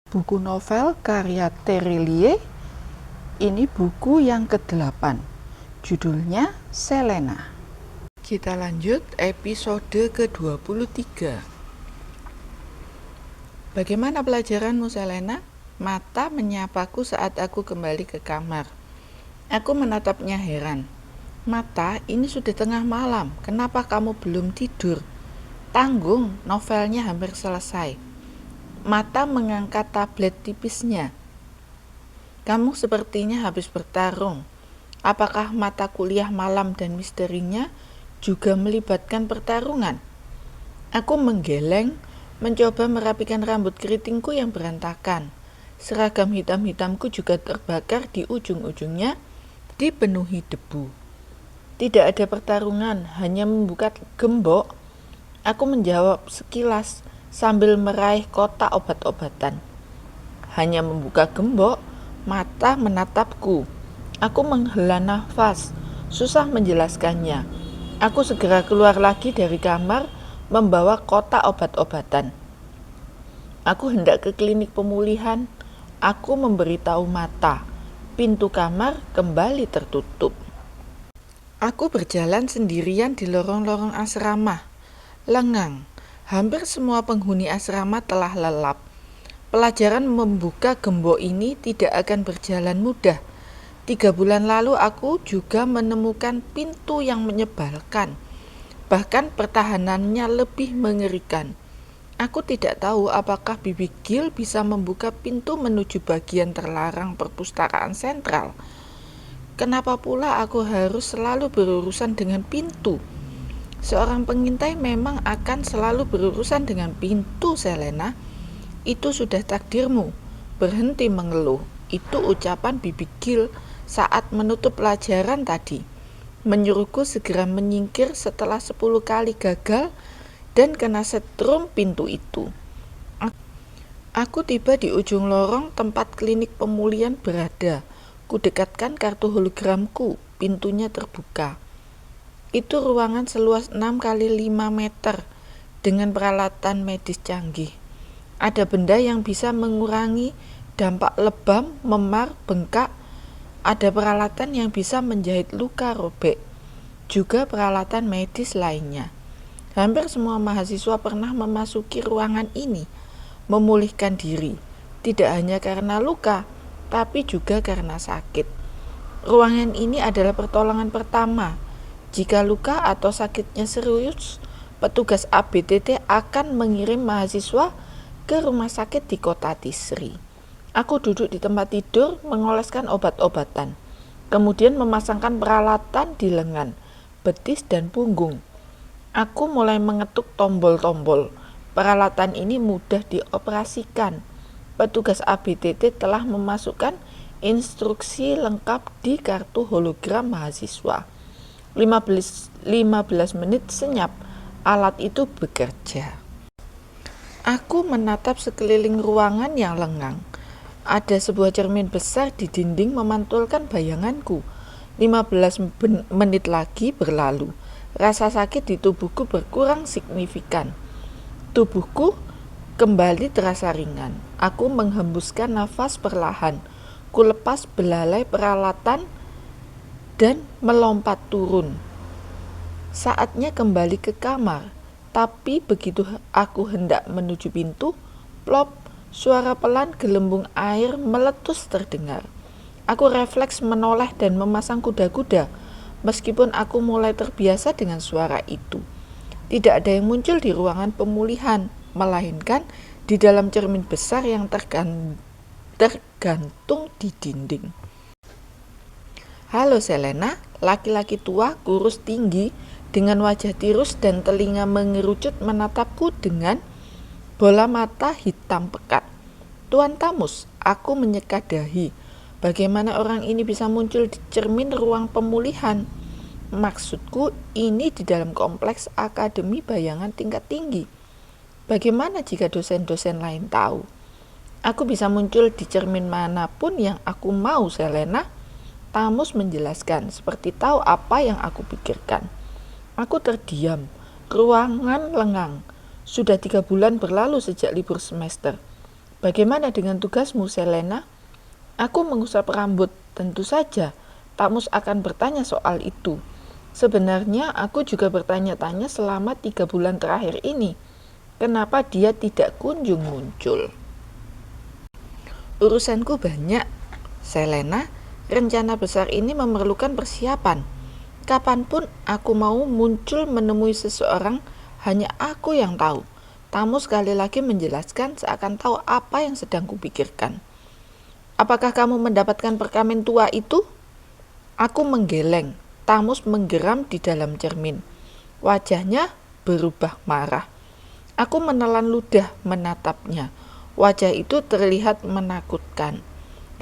Buku novel karya Terelie. Ini buku yang ke-8. Judulnya Selena. Kita lanjut episode ke-23. Bagaimana pelajaranmu, Selena? Mata menyapaku saat aku kembali ke kamar. Aku menatapnya heran. Mata, ini sudah tengah malam. Kenapa kamu belum tidur? Tanggung, novelnya hampir selesai. Mata mengangkat tablet tipisnya. Kamu sepertinya habis bertarung. Apakah mata kuliah malam dan misterinya juga melibatkan pertarungan? Aku menggeleng, mencoba merapikan rambut keritingku yang berantakan. Seragam hitam-hitamku juga terbakar di ujung-ujungnya, dipenuhi debu. Tidak ada pertarungan, hanya membuka gembok. Aku menjawab sekilas sambil meraih kotak obat-obatan. Hanya membuka gembok, mata menatapku. Aku menghela nafas, susah menjelaskannya. Aku segera keluar lagi dari kamar, membawa kotak obat-obatan. Aku hendak ke klinik pemulihan. Aku memberitahu mata. Pintu kamar kembali tertutup. Aku berjalan sendirian di lorong-lorong asrama. Lengang. Hampir semua penghuni asrama telah lelap. Pelajaran membuka gembok ini tidak akan berjalan mudah. 3 bulan lalu aku juga menemukan pintu yang menyebalkan. Bahkan pertahanannya lebih mengerikan. Aku tidak tahu apakah Bibi Gil bisa membuka pintu menuju bagian terlarang perpustakaan sentral. Kenapa pula aku harus selalu berurusan dengan pintu? Seorang pengintai memang akan selalu berurusan dengan pintu, Selena. Itu sudah takdirmu. Berhenti mengeluh. Itu ucapan Bibi Gil saat menutup pelajaran tadi. Menyuruhku segera menyingkir setelah 10 kali gagal dan kena setrum pintu itu. Aku tiba di ujung lorong tempat klinik pemulihan berada. Kudekatkan kartu hologramku. Pintunya terbuka. Itu ruangan seluas 6 kali 5 meter dengan peralatan medis canggih. Ada benda yang bisa mengurangi dampak lebam, memar, bengkak. Ada peralatan yang bisa menjahit luka robek. Juga peralatan medis lainnya. Hampir semua mahasiswa pernah memasuki ruangan ini, memulihkan diri. Tidak hanya karena luka, tapi juga karena sakit. Ruangan ini adalah pertolongan pertama. Jika luka atau sakitnya serius, petugas ABTT akan mengirim mahasiswa ke rumah sakit di kota Tisri. Aku duduk di tempat tidur, mengoleskan obat-obatan, kemudian memasangkan peralatan di lengan, betis, dan punggung. Aku mulai mengetuk tombol-tombol. Peralatan ini mudah dioperasikan. Petugas ABTT telah memasukkan instruksi lengkap di kartu hologram mahasiswa. 15 menit senyap, alat itu bekerja. Aku menatap sekeliling ruangan yang lengang. Ada sebuah cermin besar di dinding memantulkan bayanganku. 15 menit lagi berlalu. Rasa sakit di tubuhku berkurang signifikan. Tubuhku kembali terasa ringan. Aku menghembuskan nafas perlahan. Kulepas belalai peralatan dan melompat turun. Saatnya kembali ke kamar, tapi begitu aku hendak menuju pintu, plop, suara pelan gelembung air meletus terdengar. Aku refleks menoleh dan memasang kuda-kuda, meskipun aku mulai terbiasa dengan suara itu. Tidak ada yang muncul di ruangan pemulihan, melainkan di dalam cermin besar yang tergantung di dinding. Halo Selena, laki-laki tua, kurus tinggi, dengan wajah tirus dan telinga mengerucut menatapku dengan bola mata hitam pekat. Tuan Tamus, aku menyeka dahi. Bagaimana orang ini bisa muncul di cermin ruang pemulihan? Maksudku, ini di dalam kompleks akademi bayangan tingkat tinggi. Bagaimana jika dosen-dosen lain tahu? Aku bisa muncul di cermin manapun yang aku mau, Selena. Tamus menjelaskan, seperti tahu apa yang aku pikirkan. Aku terdiam. Ruangan lengang. Sudah 3 bulan berlalu sejak libur semester. Bagaimana dengan tugasmu, Selena? Aku mengusap rambut. Tentu saja, Tamus akan bertanya soal itu. Sebenarnya aku juga bertanya-tanya selama 3 bulan terakhir ini. Kenapa dia tidak kunjung muncul? Urusanku banyak, Selena. Rencana besar ini memerlukan persiapan. Kapanpun aku mau muncul menemui seseorang, hanya aku yang tahu. Tamu sekali lagi menjelaskan seakan tahu apa yang sedang kupikirkan. Apakah kamu mendapatkan perkamen tua itu? Aku menggeleng. Tamus menggeram di dalam cermin. Wajahnya berubah marah. Aku menelan ludah menatapnya. Wajah itu terlihat menakutkan.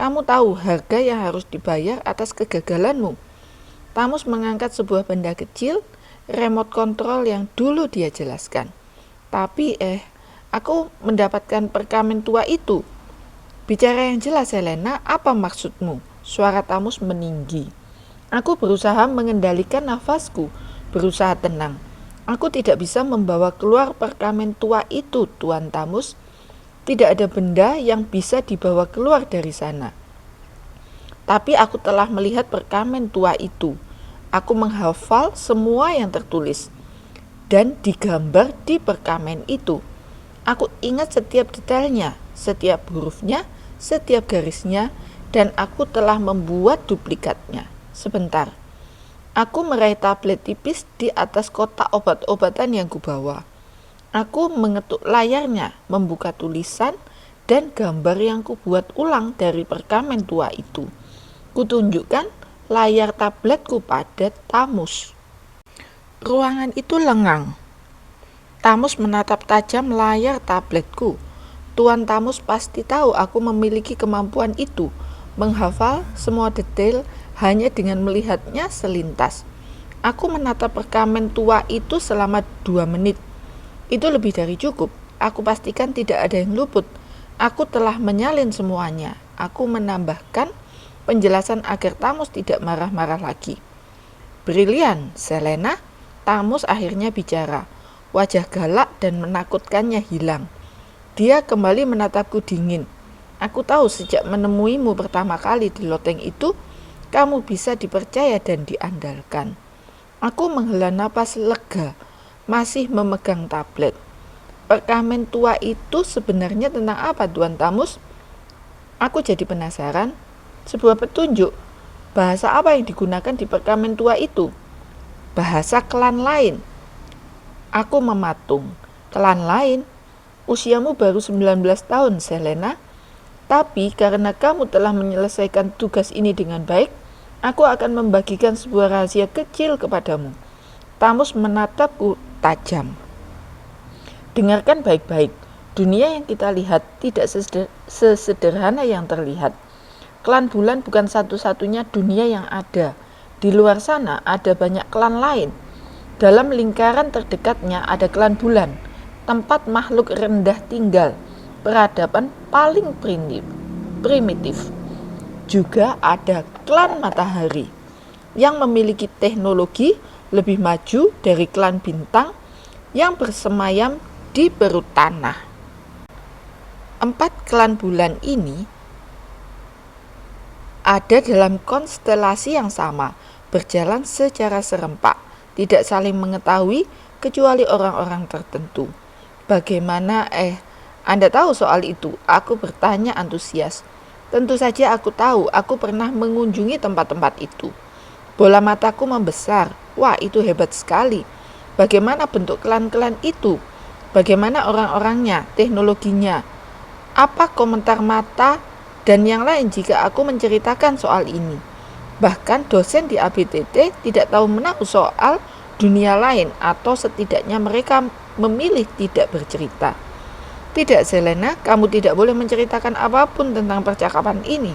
Kamu tahu harga yang harus dibayar atas kegagalanmu. Tamus mengangkat sebuah benda kecil, remote control yang dulu dia jelaskan. Tapi aku mendapatkan perkamen tua itu. Bicara yang jelas, Selena, apa maksudmu? Suara Tamus meninggi. Aku berusaha mengendalikan nafasku, berusaha tenang. Aku tidak bisa membawa keluar perkamen tua itu, Tuan Tamus. Tidak ada benda yang bisa dibawa keluar dari sana. Tapi aku telah melihat perkamen tua itu. Aku menghafal semua yang tertulis dan digambar di perkamen itu. Aku ingat setiap detailnya, setiap hurufnya, setiap garisnya, dan aku telah membuat duplikatnya. Sebentar. Aku meraih tablet tipis di atas kotak obat-obatan yang kubawa. Aku mengetuk layarnya, membuka tulisan dan gambar yang kubuat ulang dari perkamen tua itu. Kutunjukkan layar tabletku pada Tamus. Ruangan itu lengang. Tamus menatap tajam layar tabletku. Tuan Tamus pasti tahu aku memiliki kemampuan itu, menghafal semua detail hanya dengan melihatnya selintas. Aku menatap perkamen tua itu selama 2 menit. Itu lebih dari cukup. Aku pastikan tidak ada yang luput. Aku telah menyalin semuanya. Aku menambahkan penjelasan agar Tamus tidak marah-marah lagi. Brilian, Selena. Tamus akhirnya bicara. Wajah galak dan menakutkannya hilang. Dia kembali menatapku dingin. Aku tahu sejak menemuimu pertama kali di loteng itu, kamu bisa dipercaya dan diandalkan. Aku menghela napas lega, masih memegang tablet. Perkamen tua itu sebenarnya tentang apa, Tuan Tamus? Aku jadi penasaran. Sebuah petunjuk. Bahasa apa yang digunakan di perkamen tua itu? Bahasa klan lain. Aku mematung. Klan lain? Usiamu baru 19 tahun, Selena. Tapi karena kamu telah menyelesaikan tugas ini dengan baik, aku akan membagikan sebuah rahasia kecil kepadamu. Tamus menatapku tajam. Dengarkan baik-baik. Dunia yang kita lihat tidak sesederhana yang terlihat. Klan bulan bukan satu-satunya dunia yang ada. Di luar sana ada banyak klan lain. Dalam lingkaran terdekatnya ada klan bulan, tempat makhluk rendah tinggal, peradaban paling primitif. Juga ada klan matahari yang memiliki teknologi lebih maju dari klan bintang yang bersemayam di perut tanah. 4 klan bulan ini ada dalam konstelasi yang sama, berjalan secara serempak, tidak saling mengetahui kecuali orang-orang tertentu. Bagaimana Anda tahu soal itu? Aku bertanya antusias. Tentu saja aku tahu, aku pernah mengunjungi tempat-tempat itu. Bola mataku membesar. Wah, itu hebat sekali. Bagaimana bentuk klan-klan itu? Bagaimana orang-orangnya, teknologinya? Apa komentar mata dan yang lain jika aku menceritakan soal ini? Bahkan dosen di ABTT tidak tahu menahu soal dunia lain, atau setidaknya mereka memilih tidak bercerita. Tidak, Selena, kamu tidak boleh menceritakan apapun tentang percakapan ini.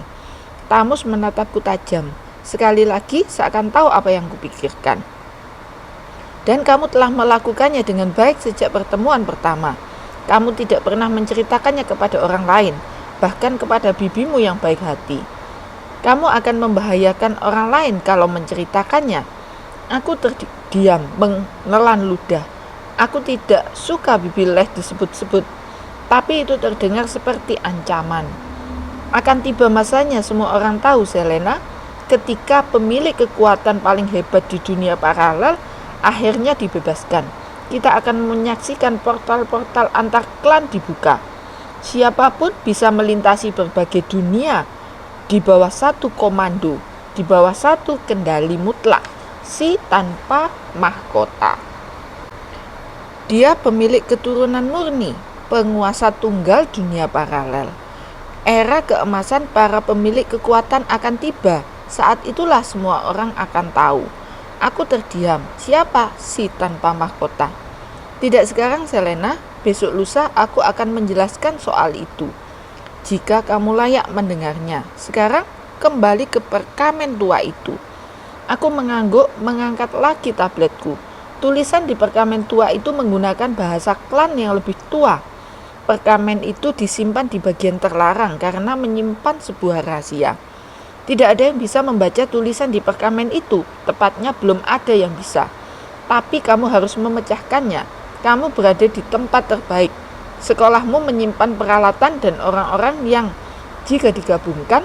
Tamus menatapku tajam. Sekali lagi seakan tahu apa yang kupikirkan. Dan kamu telah melakukannya dengan baik sejak pertemuan pertama. Kamu tidak pernah menceritakannya kepada orang lain, bahkan kepada bibimu yang baik hati. Kamu akan membahayakan orang lain kalau menceritakannya. Aku terdiam, menelan ludah. Aku tidak suka bibi Leh disebut-sebut. Tapi itu terdengar seperti ancaman. Akan tiba masanya semua orang tahu, Selena, ketika pemilik kekuatan paling hebat di dunia paralel akhirnya dibebaskan. Kita akan menyaksikan portal-portal antar klan dibuka. Siapapun bisa melintasi berbagai dunia di bawah satu komando, di bawah satu kendali mutlak, si tanpa mahkota. Dia pemilik keturunan murni, penguasa tunggal dunia paralel. Era keemasan para pemilik kekuatan akan tiba. Saat itulah semua orang akan tahu. Aku terdiam. Siapa si tanpa mahkota? Tidak sekarang, Selena. Besok lusa aku akan menjelaskan soal itu, jika kamu layak mendengarnya. Sekarang kembali ke perkamen tua itu. Aku mengangguk, mengangkat lagi tabletku. Tulisan di perkamen tua itu menggunakan bahasa klan yang lebih tua. Perkamen itu disimpan di bagian terlarang karena menyimpan sebuah rahasia. Tidak ada yang bisa membaca tulisan di perkamen itu. Tepatnya belum ada yang bisa. Tapi kamu harus memecahkannya. Kamu berada di tempat terbaik. Sekolahmu menyimpan peralatan dan orang-orang yang, jika digabungkan,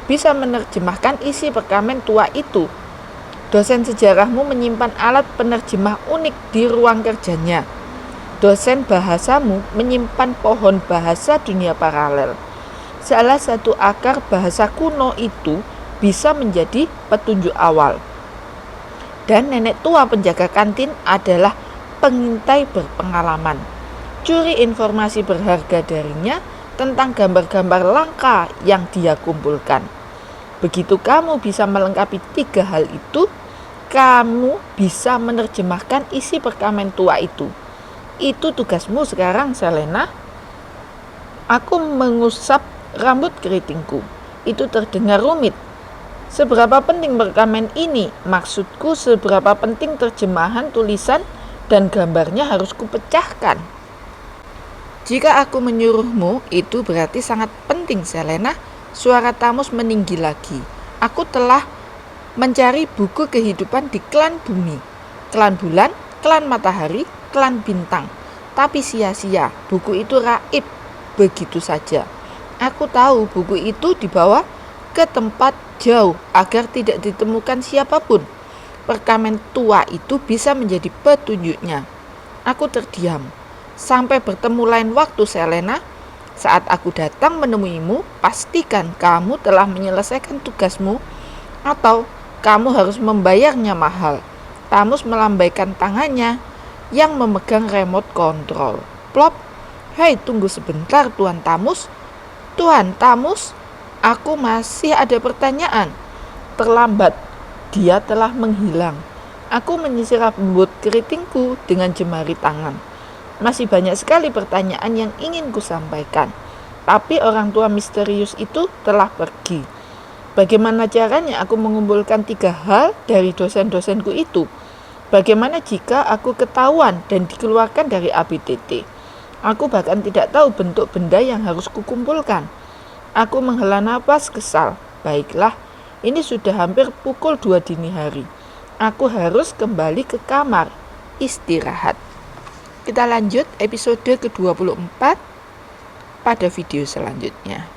bisa menerjemahkan isi perkamen tua itu. Dosen sejarahmu menyimpan alat penerjemah unik di ruang kerjanya. Dosen bahasamu menyimpan pohon bahasa dunia paralel. Salah satu akar bahasa kuno itu bisa menjadi petunjuk awal. Dan nenek tua penjaga kantin adalah pengintai berpengalaman. Curi informasi berharga darinya tentang gambar-gambar langka yang dia kumpulkan. Begitu kamu bisa melengkapi 3 hal itu, kamu bisa menerjemahkan isi perkamen tua itu. Itu tugasmu sekarang, Selena. Aku mengusap rambut keritingku. Itu terdengar rumit. Seberapa penting perkamen ini? Maksudku, seberapa penting terjemahan tulisan dan gambarnya harus kupecahkan. Jika aku menyuruhmu, itu berarti sangat penting, Selena. Suara Tamus meninggi lagi. Aku telah mencari buku kehidupan di klan bumi, klan bulan, klan matahari, klan bintang. Tapi sia-sia, buku itu raib begitu saja. Aku tahu buku itu dibawa ke tempat jauh agar tidak ditemukan siapapun. Perkamen tua itu bisa menjadi petunjuknya. Aku terdiam. Sampai bertemu lain waktu, Selena. Saat aku datang menemuimu, pastikan kamu telah menyelesaikan tugasmu atau kamu harus membayarnya mahal. Tamus melambaikan tangannya yang memegang remote control. Plop. Hei, tunggu sebentar, Tuan Tamus. Tuan Tamus, aku masih ada pertanyaan. Terlambat. Dia telah menghilang. Aku menyisir rambut keritingku dengan jemari tangan. Masih banyak sekali pertanyaan yang ingin kusampaikan. Tapi orang tua misterius itu telah pergi. Bagaimana caranya aku mengumpulkan 3 hal dari dosen-dosenku itu? Bagaimana jika aku ketahuan dan dikeluarkan dari ABTT? Aku bahkan tidak tahu bentuk benda yang harus kukumpulkan. Aku menghela napas kesal. Baiklah. Ini sudah hampir pukul 2 dini hari. Aku harus kembali ke kamar, istirahat. Kita lanjut episode ke-24 pada video selanjutnya.